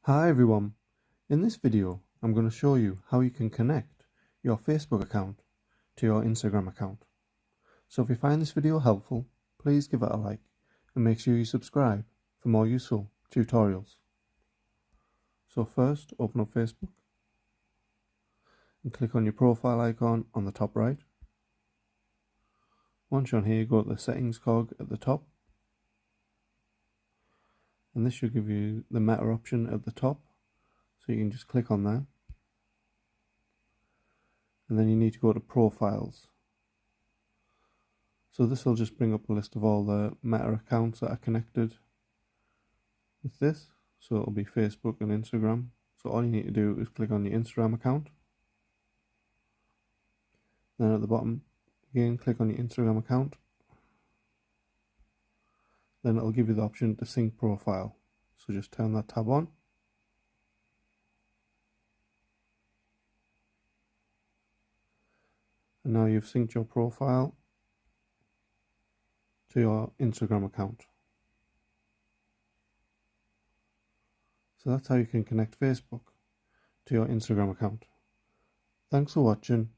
Hi everyone, in this video I'm going to show you how you can connect your Facebook account to your Instagram account. So if you find this video helpful, please give it a like and make sure you subscribe for more useful tutorials. So first, open up Facebook and click on your profile icon on the top right. Once you're on here, go to the settings cog at the top, and this should give you the meta option at the top, so you can just click on that. And then you need to go to profiles. So this will just bring up a list of all the Meta accounts that are connected with this. So it'll be Facebook and Instagram. So all you need to do is click on your Instagram account. Then at the bottom, again, click on your Instagram account. Then it'll give you the option to sync profile. So just turn that tab on. And now you've synced your profile to your Instagram account. So that's how you can connect Facebook to your Instagram account. Thanks for watching.